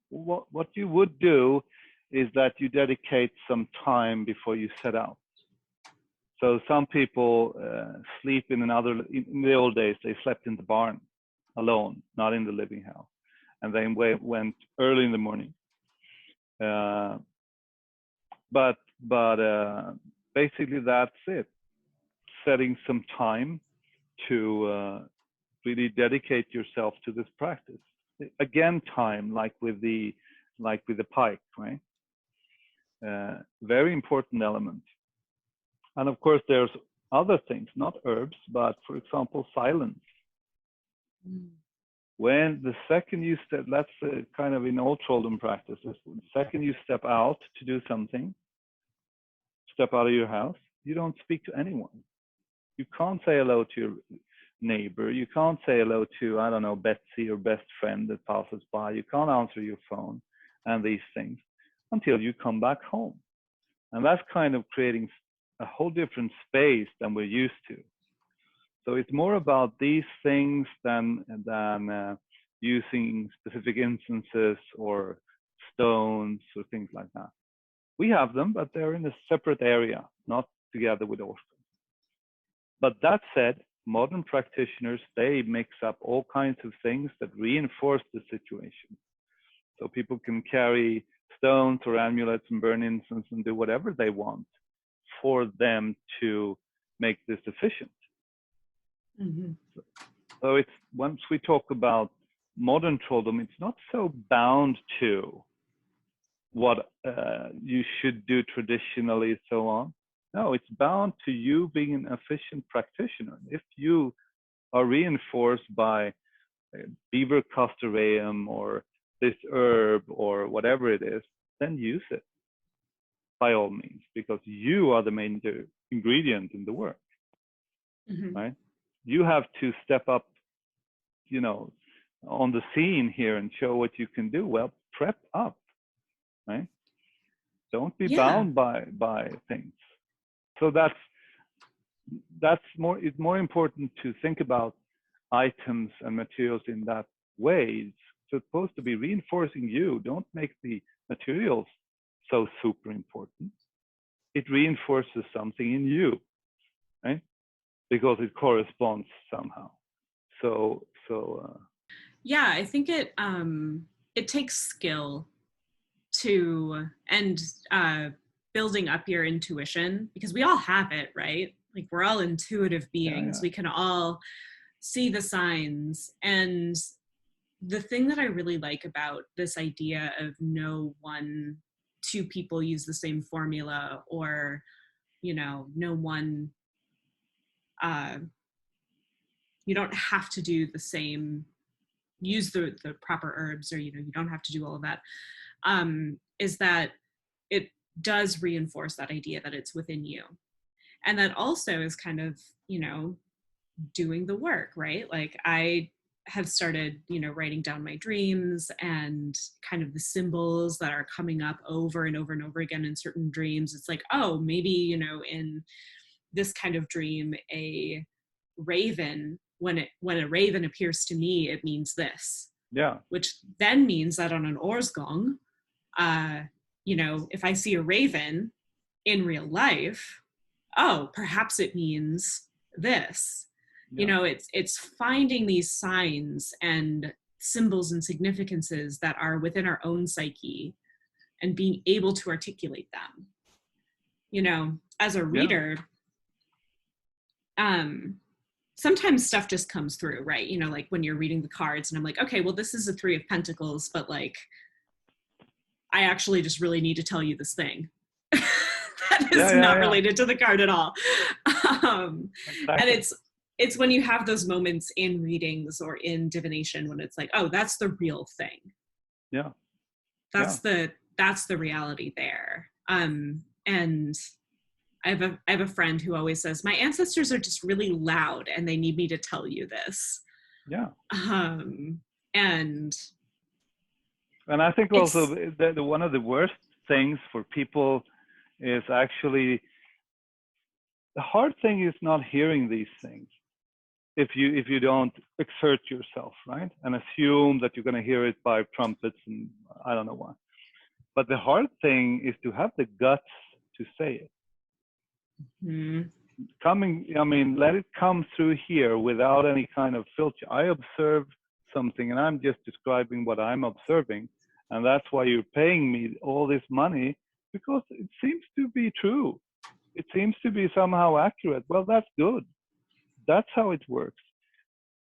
What you would do is that you dedicate some time before you set out. So some people sleep in the old days, they slept in the barn alone, not in the living house. And then went early in the morning. But basically that's it. Setting some time to really dedicate yourself to this practice. Again, time, like with the pike, right? Very important element. And of course, there's other things, not herbs, but for example, silence. When the second you step, that's kind of in all trolldom practices, the second you step out to do something, step out of your house, you don't speak to anyone. You can't say hello to your neighbor. You can't say hello to, I don't know, Betsy, your best friend that passes by. You can't answer your phone and these things until you come back home. And that's kind of creating a whole different space than we're used to. So it's more about these things than using specific instances or stones or things like that. We have them, but they're in a separate area, not together with årsgång. But that said, modern practitioners, they mix up all kinds of things that reinforce the situation. So people can carry stones or amulets and burn incense and do whatever they want for them to make this efficient. Mm-hmm. So it's, once we talk about modern trolldom, it's not so bound to what you should do traditionally, so on. No, it's bound to you being an efficient practitioner. If you are reinforced by beaver castoreum or this herb or whatever it is, then use it by all means, because you are the main ingredient in the work, right? You have to step up, you know, on the scene here and show what you can do. Well, prep up, right? Don't be bound by things. So that's more. It's more important to think about items and materials in that way. It's supposed to be reinforcing you. Don't make the materials so super important. It reinforces something in you, right? Because it corresponds somehow. So yeah, I think it takes skill to building up your intuition, because we all have it, right? Like, we're all intuitive beings. We can all see the signs. And the thing that I really like about this idea of two people use the same formula, or, you know, no one, you don't have to do the same, use the proper herbs, or, you know, you don't have to do all of that, is that it does reinforce that idea that it's within you. And that also is kind of, doing the work, right? Like I have started, writing down my dreams and kind of the symbols that are coming up over and over and over again in certain dreams. It's like, oh, maybe, in this kind of dream, a raven, when a raven appears to me, it means this. Yeah. Which then means that on an Årsgång, if I see a raven in real life, oh, perhaps it means this. Yeah. It's finding these signs and symbols and significances that are within our own psyche and being able to articulate them. As a reader, sometimes stuff just comes through, right? Like when you're reading the cards and I'm like, okay, well, this is a 3 of Pentacles, but like, I actually just really need to tell you this thing. That is not related to the card at all. Exactly. And it's when you have those moments in readings or in divination when it's like, oh, that's the real thing. Yeah. That's the reality there. And I have a friend who always says, my ancestors are just really loud and they need me to tell you this. Yeah. And I think also that one of the worst things for people is actually, the hard thing is not hearing these things. If you don't exert yourself, right, and assume that you're going to hear it by trumpets and I don't know what. But the hard thing is to have the guts to say it. Mm-hmm. Let it come through here without any kind of filter. I observe something and I'm just describing what I'm observing. And that's why you're paying me all this money, because it seems to be true. It seems to be somehow accurate. Well, that's good. That's how it works.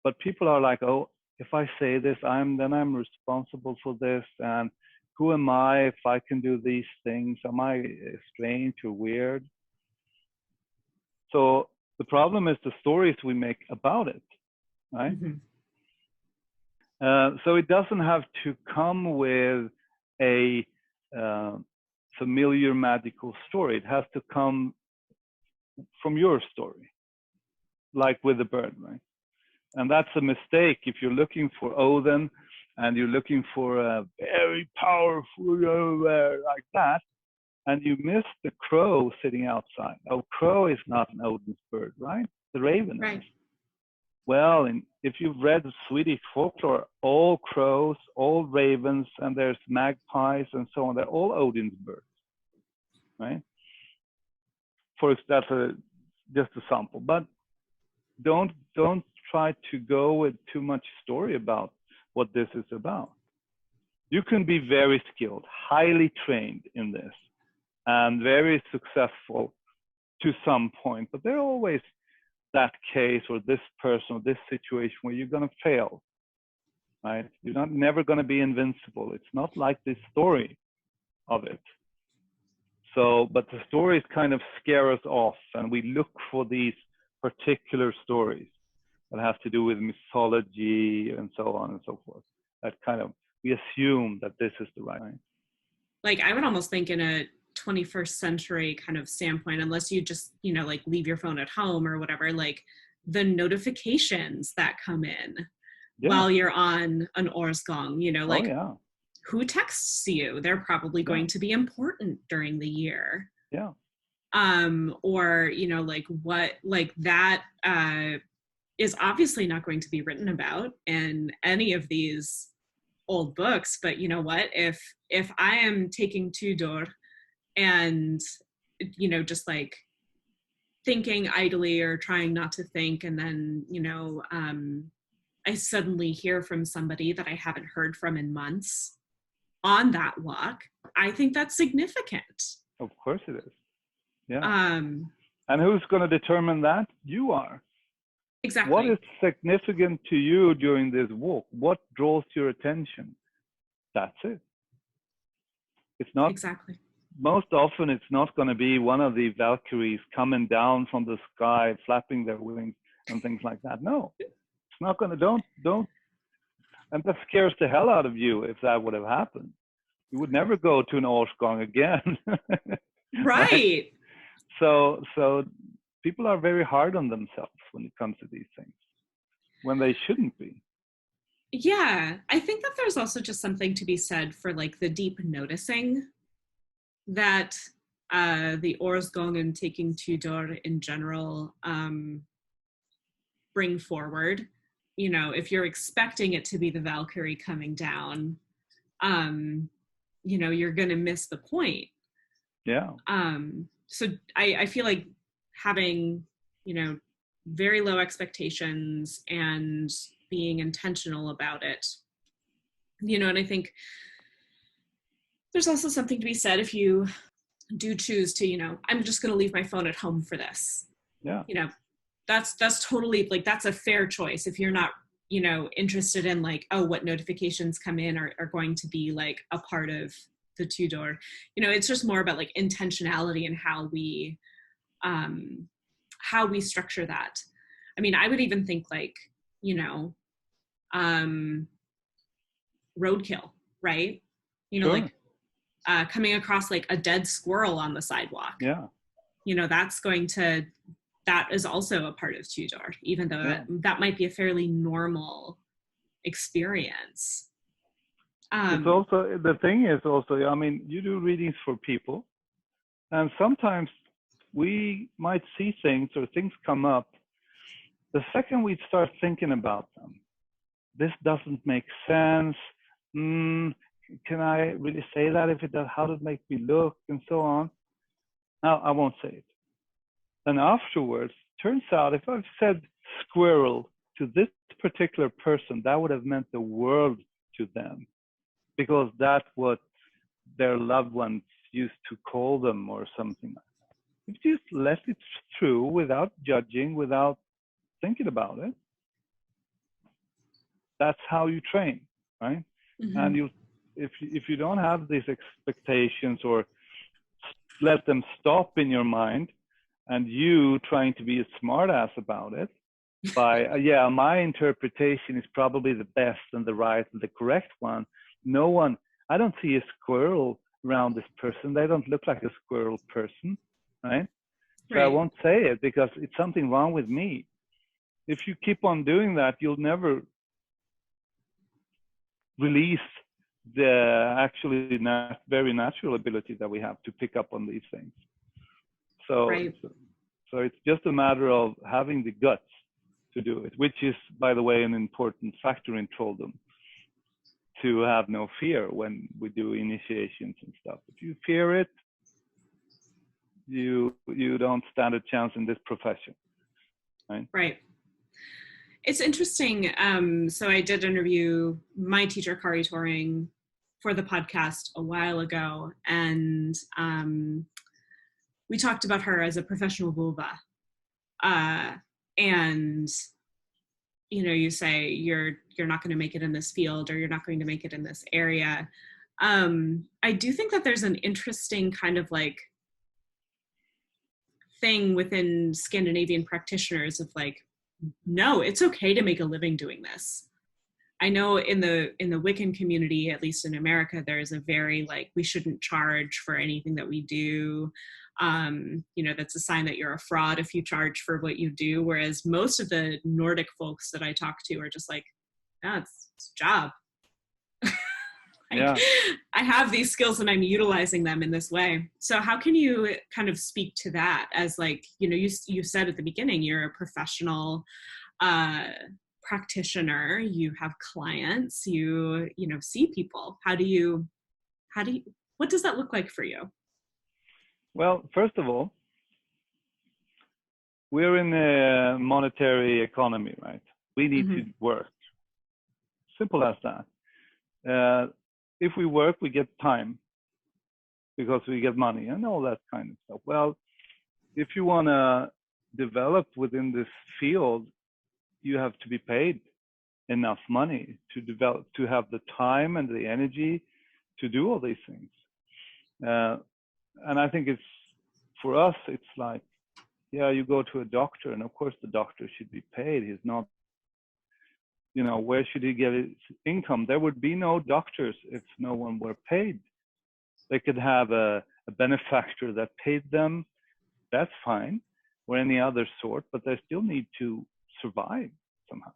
But people are like, oh, if I say this, then I'm responsible for this. And who am I if I can do these things? Am I strange or weird? So the problem is the stories we make about it, right? Mm-hmm. So it doesn't have to come with a familiar magical story. It has to come from your story, like with the bird, right? And that's a mistake if you're looking for Odin and you're looking for a very powerful like that, and you miss the crow sitting outside. Oh, crow is not an Odin's bird, right? The raven right. is. Well, if you've read Swedish folklore, all crows, all ravens, and there's magpies and so on, they're all Odin's birds, right? That's just a sample. But don't try to go with too much story about what this is about. You can be very skilled, highly trained in this, and very successful to some point, but there's always that case or this person or this situation where you're going to fail, right? You're never going to be invincible. It's not like the story of it. So, but the stories kind of scare us off, and we look for these particular stories that have to do with mythology and so on and so forth. That kind of, we assume that this is the right thing. Like I would almost think in a 21st century kind of standpoint, unless you just, like leave your phone at home or whatever, like the notifications that come in while you're on an Årsgång, like who texts you? They're probably going to be important during the year. Yeah. Or, like what, like that is obviously not going to be written about in any of these old books. But you know what, if I am taking Tydor and, just like thinking idly or trying not to think, and then, I suddenly hear from somebody that I haven't heard from in months on that walk, I think that's significant. Of course it is. Yeah. And who's going to determine that? You are. Exactly. What is significant to you during this walk? What draws your attention? That's it. It's not. Exactly. Most often, it's not going to be one of the Valkyries coming down from the sky, flapping their wings and things like that. No, it's not going to. Don't. And that scares the hell out of you if that would have happened. You would never go to an Årsgång again. Right. So people are very hard on themselves when it comes to these things, when they shouldn't be. Yeah, I think that there's also just something to be said for like the deep noticing that the Årsgång and taking Tydor in general bring forward. You know, if you're expecting it to be the Valkyrie coming down, you know, you're going to miss the point. Yeah. So I feel like having, you know, very low expectations and being intentional about it, you know, and I think there's also something to be said if you do choose to, you know, I'm just going to leave my phone at home for this. Yeah. You know, that's totally like, that's a fair choice. If you're not, you know, interested in like, oh, what notifications come in are going to be like a part of the Tydor, you know, it's just more about like intentionality and how we structure that. I mean, I would even think like, you know, roadkill, right? You know, Sure. like coming across like a dead squirrel on the sidewalk. Yeah. You know, that is also a part of Tydor, even though that might be a fairly normal experience. It's also, the thing is also, I mean, you do readings for people, and sometimes we might see things or things come up. The second we start thinking about them, this doesn't make sense. Can I really say that? If it does, how does it make me look, and so on? Now, I won't say it. And afterwards, turns out if I've said squirrel to this particular person, that would have meant the world to them, because that's what their loved ones used to call them or something like that. If you just let it through without judging, without thinking about it, that's how you train, right? Mm-hmm. And if you don't have these expectations or let them stop in your mind, and you trying to be a smartass about it by, yeah, my interpretation is probably the best and the right and the correct one. I don't see a squirrel around this person. They don't look like a squirrel person, right? So I won't say it because it's something wrong with me. If you keep on doing that, you'll never release the actually very natural ability that we have to pick up on these things. So it's just a matter of having the guts to do it, which is, by the way, an important factor in trolldom, to have no fear when we do initiations and stuff. If you fear it, you don't stand a chance in this profession, right? Right. It's interesting. So I did interview my teacher, Kari Touring, for the podcast a while ago, and we talked about her as a professional vulva. And you know, you say you're not going to make it in this field, or you're not going to make it in this area. I do think that there's an interesting kind of like thing within Scandinavian practitioners of like, no, it's okay to make a living doing this. I know in the Wiccan community, at least in America, there is a very like, we shouldn't charge for anything that we do. You know, that's a sign that you're a fraud if you charge for what you do. Whereas most of the Nordic folks that I talk to are just like, yeah, it's a job. Yeah. I have these skills and I'm utilizing them in this way. So how can you kind of speak to that as like, you know, you said at the beginning, you're a professional practitioner, you have clients, you know, see people. What does that look like for you? Well, first of all, we're in a monetary economy, right? We need to work. Simple as that. If we work, we get time because we get money and all that kind of stuff. Well, if you want to develop within this field, you have to be paid enough money to develop, to have the time and the energy to do all these things. And I think it's, for us, it's like, yeah, you go to a doctor, and of course the doctor should be paid. He's not, you know, where should he get his income? There would be no doctors if no one were paid. They could have a benefactor that paid them. That's fine. or any other sort, but they still need to survive somehow.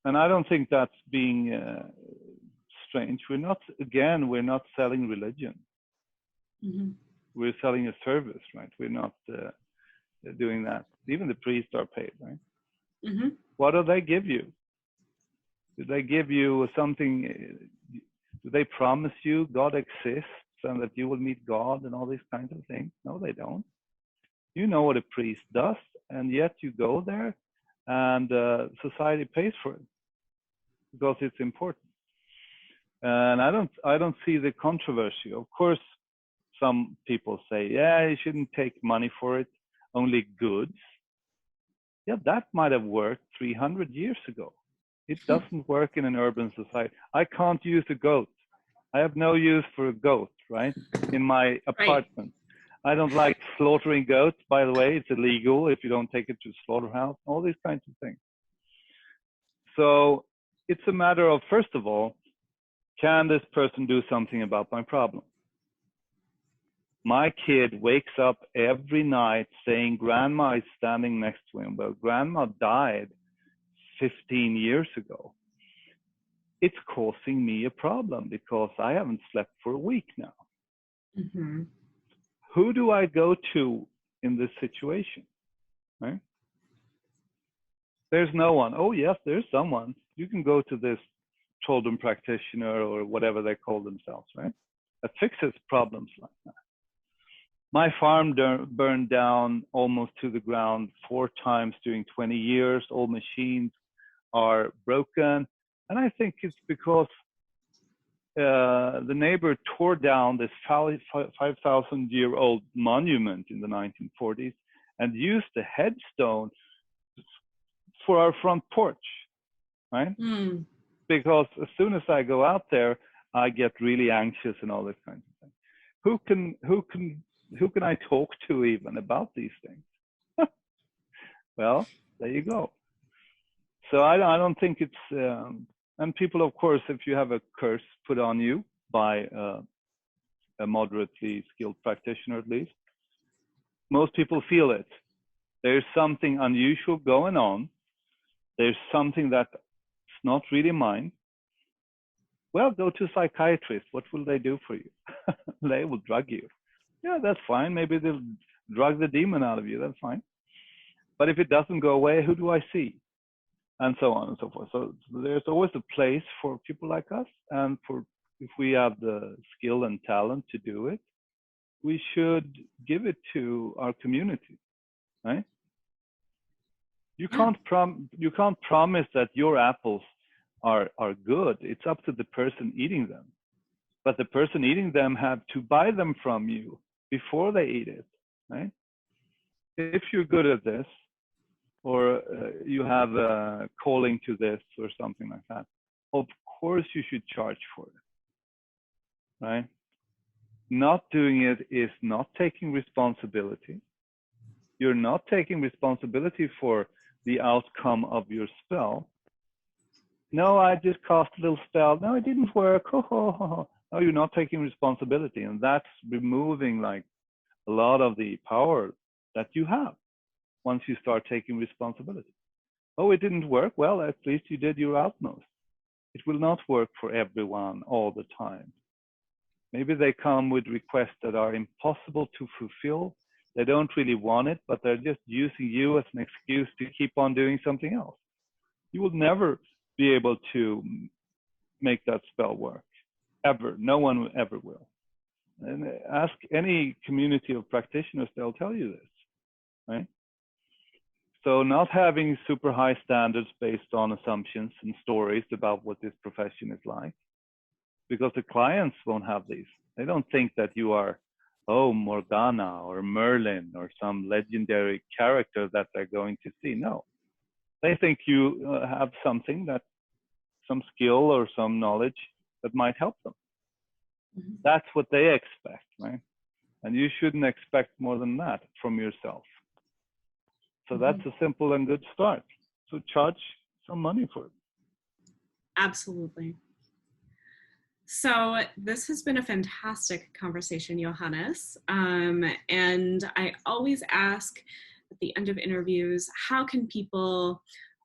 And I don't think that's being strange. We're not selling religion. Mm-hmm. We're selling a service, right? We're not doing that. Even the priests are paid, right? Mm-hmm. What do they give you? Do they give you something? Do they promise you God exists and that you will meet God and all these kinds of things? No, they don't. You know what a priest does, and yet you go there, and society pays for it because it's important. And I don't see the controversy. Of course, some people say, yeah, you shouldn't take money for it, only goods. Yeah, that might have worked 300 years ago. It doesn't work in an urban society. I can't use a goat. I have no use for a goat, right? In my apartment. Right. I don't like slaughtering goats, by the way. It's illegal if you don't take it to a slaughterhouse, all these kinds of things. So it's a matter of, first of all, can this person do something about my problem? My kid wakes up every night saying grandma is standing next to him. Well, grandma died 15 years ago. It's causing me a problem because I haven't slept for a week now. Mm-hmm. Who do I go to in this situation? Right? There's no one. Oh, yes, there's someone. You can go to this Trolldom practitioner or whatever they call themselves, right? That fixes problems like that. My farm burned down almost to the ground 4 times during 20 years. All machines are broken. And I think it's because the neighbor tore down this 5,000-year-old monument in the 1940s and used the headstone for our front porch, right? Mm. Because as soon as I go out there, I get really anxious and all this kind of thing. Who can I talk to even about these things? Well, there you go. So I don't think it's, and people, of course, if you have a curse put on you by a moderately skilled practitioner, at least, most people feel it. There's something unusual going on. There's something that's not really mine. Well, go to a psychiatrist. What will they do for you? They will drug you. Yeah, that's fine. Maybe they'll drug the demon out of you. That's fine. But if it doesn't go away, who do I see? And so on and so forth. So there's always a place for people like us. And if we have the skill and talent to do it, we should give it to our community, right? You can't promise that your apples are good. It's up to the person eating them. But the person eating them have to buy them from you before they eat it, right? If you're good at this, or you have a calling to this or something like that, of course you should charge for it, right? Not doing it is not taking responsibility. You're not taking responsibility for the outcome of your spell. No, I just cast a little spell. No, it didn't work. No, you're not taking responsibility. And that's removing like a lot of the power that you have once you start taking responsibility. Oh, it didn't work. Well, at least you did your utmost. It will not work for everyone all the time. Maybe they come with requests that are impossible to fulfill. They don't really want it, but they're just using you as an excuse to keep on doing something else. You will never be able to make that spell work, ever. No one ever will. And ask any community of practitioners, they'll tell you this, right? So not having super high standards based on assumptions and stories about what this profession is like, because the clients won't have these. They don't think that you are, oh, Morgana or Merlin or some legendary character that they're going to see. No, they think you have something that, some skill or some knowledge that might help them. Mm-hmm. That's what they expect, right? And you shouldn't expect more than that from yourself. So that's a simple and good start. So charge some money for it. Absolutely. So this has been a fantastic conversation, Johannes. And I always ask at the end of interviews, how can people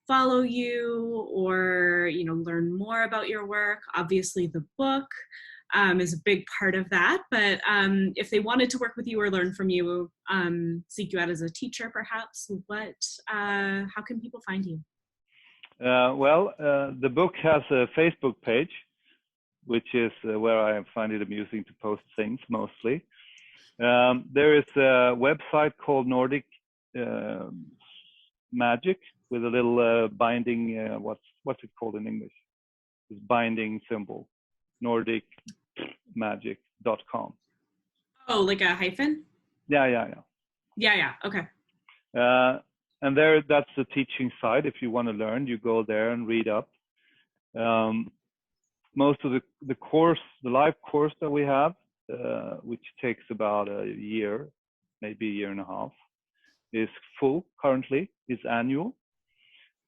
follow you or, learn more about your work? Obviously, the book is a big part of that. But if they wanted to work with you or learn from you, seek you out as a teacher, perhaps, how can people find you? The book has a Facebook page, which is where I find it amusing to post things mostly. There is a website called Nordic Magic with a little binding, what's it called in English? This binding symbol, nordicmagic.com. Oh, like a hyphen? Yeah. Yeah, okay. And that's the teaching side. If you want to learn, you go there and read up. Most of the live course that we have, which takes about a year, maybe a year and a half, is full currently, is annual.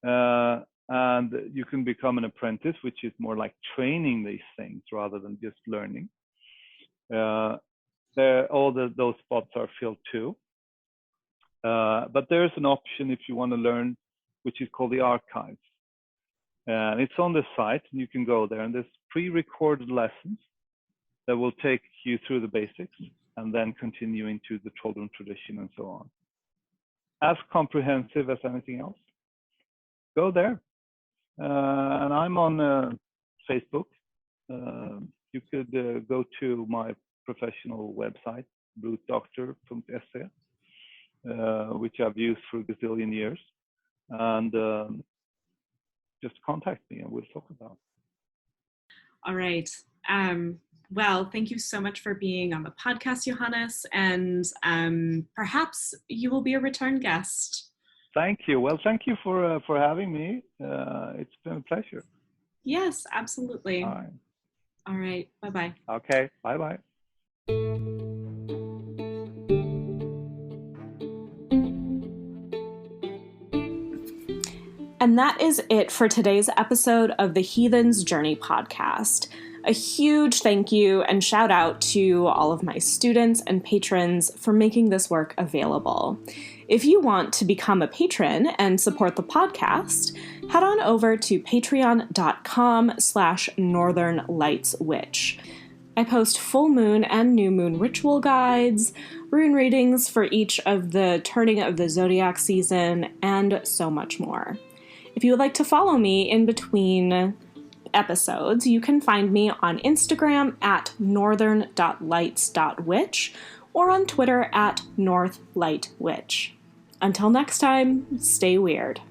And you can become an apprentice, which is more like training these things rather than just learning. Those spots are filled too. But there's an option if you want to learn, which is called the archives. And it's on the site, and you can go there, and there's pre-recorded lessons that will take you through the basics and then continue into the Trolldom tradition and so on. As comprehensive as anything else. Go there. And I'm on Facebook. You could go to my professional website, rootdoctor.se, which I've used for a gazillion years. And just contact me and we'll talk about it. All right. Well, thank you so much for being on the podcast, Johannes, and perhaps you will be a return guest. Thank you. Well, thank you for having me. It's been a pleasure. Yes, absolutely. All right. All right. Bye-bye. Okay. Bye-bye. And that is it for today's episode of the Heathen's Journey podcast. A huge thank you and shout out to all of my students and patrons for making this work available. If you want to become a patron and support the podcast, head on over to patreon.com/northernlightswitch. I post full moon and new moon ritual guides, rune readings for each of the turning of the zodiac season, and so much more. If you would like to follow me in between episodes, you can find me on Instagram at northern.lights.witch or on Twitter at northlightwitch. Until next time, stay weird.